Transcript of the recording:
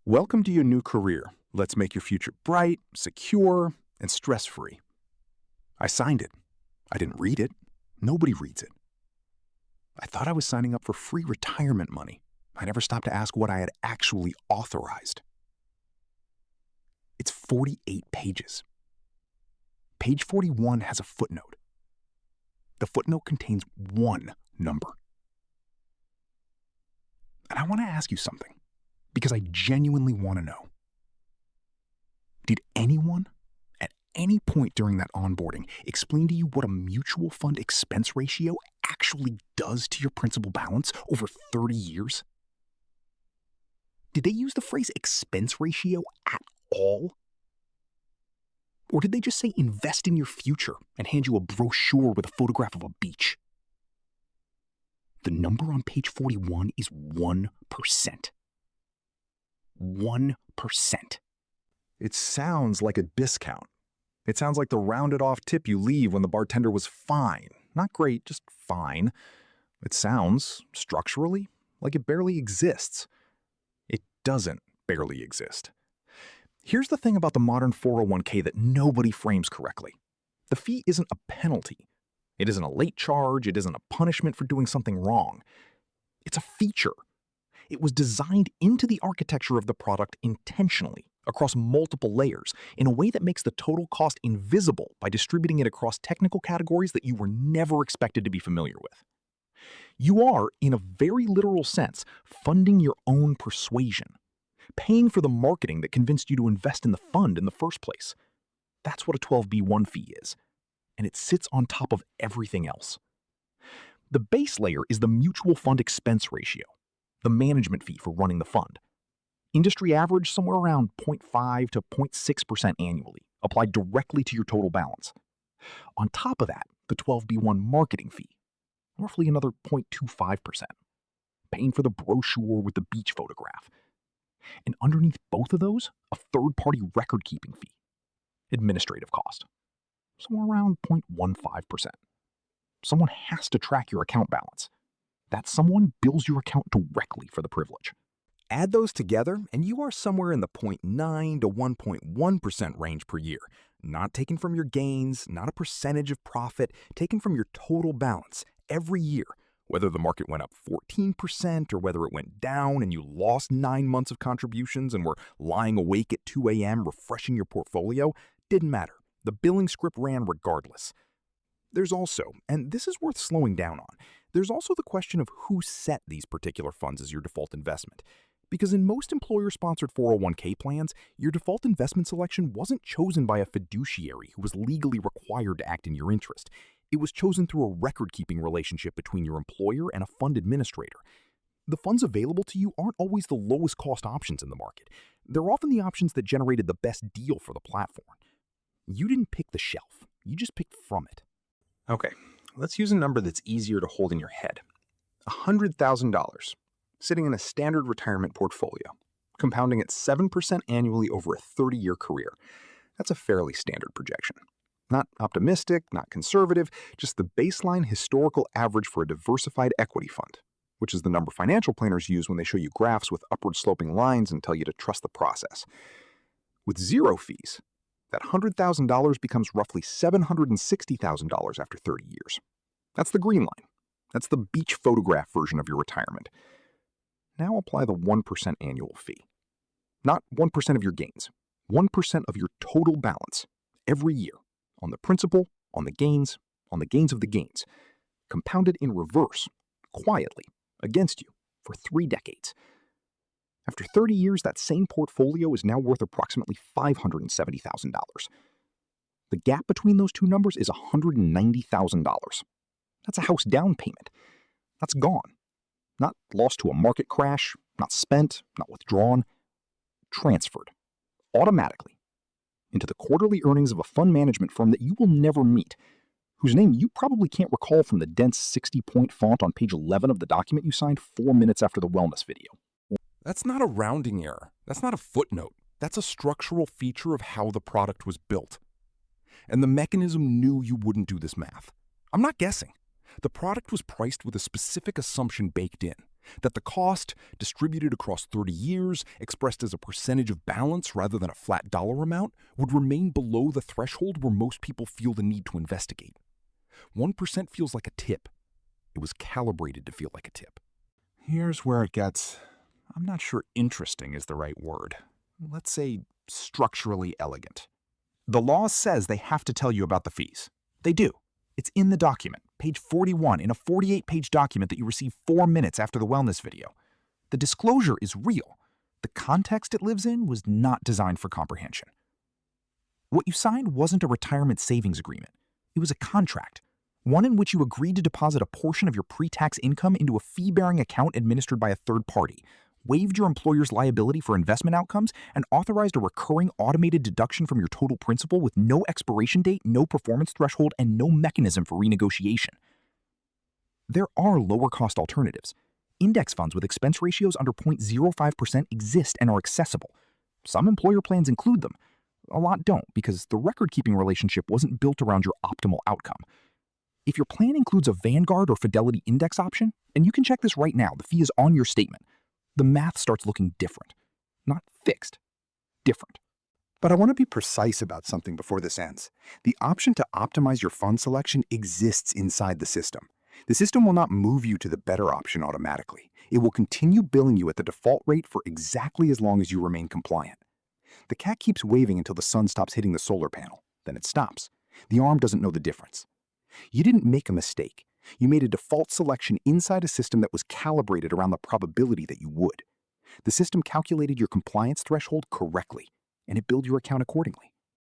Welcome to your new career. Let's make your future bright, secure, and stress-free. I signed it. I didn't read it. Nobody reads it. I thought I was signing up for free retirement money. I never stopped to ask what I had actually authorized. It's 48 pages. Page 41 has a footnote. The footnote contains one number. And I want to ask you something, because I genuinely want to know. Did anyone, at any point during that onboarding, explain to you what a mutual fund expense ratio actually does to your principal balance over 30 years? Did they use the phrase expense ratio at all? Or did they just say invest in your future and hand you a brochure with a photograph of a beach? The number on page 41 is 1%. 1%. It sounds like a discount. It sounds like the rounded off tip you leave when the bartender was fine. Not great, just fine. It sounds, structurally, like it barely exists. It doesn't barely exist. Here's the thing about the modern 401k that nobody frames correctly. The fee isn't a penalty. It isn't a late charge. It isn't a punishment for doing something wrong. It's a feature. It was designed into the architecture of the product intentionally, across multiple layers, in a way that makes the total cost invisible by distributing it across technical categories that you were never expected to be familiar with. You are, in a very literal sense, funding your own persuasion, paying for the marketing that convinced you to invest in the fund in the first place. That's what a 12b-1 fee is, and it sits on top of everything else. The base layer is the mutual fund expense ratio, the management fee for running the fund. Industry average somewhere around 0.5 to 0.6% annually, applied directly to your total balance. On top of that, the 12b-1 marketing fee, roughly another 0.25%, paying for the brochure with the beach photograph. And underneath both of those, a third-party record-keeping fee, administrative cost, somewhere around 0.15%. Someone has to track your account balance. That someone bills your account directly for the privilege. Add those together, and you are somewhere in the 0.9 to 1.1% range per year, not taken from your gains, not a percentage of profit, taken from your total balance every year, whether the market went up 14% or whether it went down and you lost 9 months of contributions and were lying awake at 2 a.m. refreshing your portfolio, didn't matter. The billing script ran regardless. There's also, and this is worth slowing down on, there's also the question of who set these particular funds as your default investment. Because in most employer-sponsored 401k plans, your default investment selection wasn't chosen by a fiduciary who was legally required to act in your interest. It was chosen through a record-keeping relationship between your employer and a fund administrator. The funds available to you aren't always the lowest cost options in the market. They're often the options that generated the best deal for the platform. You didn't pick the shelf. You just picked from it. Okay, let's use a number that's easier to hold in your head. $100,000. Sitting in a standard retirement portfolio, compounding at 7% annually over a 30-year career. That's a fairly standard projection. Not optimistic, not conservative, just the baseline historical average for a diversified equity fund, which is the number financial planners use when they show you graphs with upward sloping lines and tell you to trust the process. With zero fees, that $100,000 becomes roughly $760,000 after 30 years. That's the green line. That's the beach photograph version of your retirement. Now apply the 1% annual fee. Not 1% of your gains, 1% of your total balance every year on the principal, on the gains of the gains, compounded in reverse, quietly, against you for 3 decades. After 30 years, that same portfolio is now worth approximately $570,000. The gap between those two numbers is $190,000. That's a house down payment. That's gone. Not lost to a market crash, not spent, not withdrawn, transferred automatically into the quarterly earnings of a fund management firm that you will never meet, whose name you probably can't recall from the dense 60-point font on page 11 of the document you signed 4 minutes after the wellness video. That's not a rounding error. That's not a footnote. That's a structural feature of how the product was built. And the mechanism knew you wouldn't do this math. I'm not guessing. The product was priced with a specific assumption baked in. That the cost, distributed across 30 years, expressed as a percentage of balance rather than a flat dollar amount, would remain below the threshold where most people feel the need to investigate. 1% feels like a tip. It was calibrated to feel like a tip. Here's where it gets, I'm not sure interesting is the right word. Let's say structurally elegant. The law says they have to tell you about the fees. They do. It's in the document, page 41, in a 48-page document that you received 4 minutes after the wellness video. The disclosure is real. The context it lives in was not designed for comprehension. What you signed wasn't a retirement savings agreement. It was a contract, one in which you agreed to deposit a portion of your pre-tax income into a fee-bearing account administered by a third party, waived your employer's liability for investment outcomes, and authorized a recurring automated deduction from your total principal with no expiration date, no performance threshold, and no mechanism for renegotiation. There are lower-cost alternatives. Index funds with expense ratios under 0.05% exist and are accessible. Some employer plans include them. A lot don't, because the record-keeping relationship wasn't built around your optimal outcome. If your plan includes a Vanguard or Fidelity index option, and you can check this right now, the fee is on your statement, the math starts looking different. Not fixed. Different. But I want to be precise about something before this ends. The option to optimize your fund selection exists inside the system. The system will not move you to the better option automatically. It will continue billing you at the default rate for exactly as long as you remain compliant. The cat keeps waving until the sun stops hitting the solar panel. Then it stops. The arm doesn't know the difference. You didn't make a mistake. You made a default selection inside a system that was calibrated around the probability that you would. The system calculated your compliance threshold correctly, and it billed your account accordingly.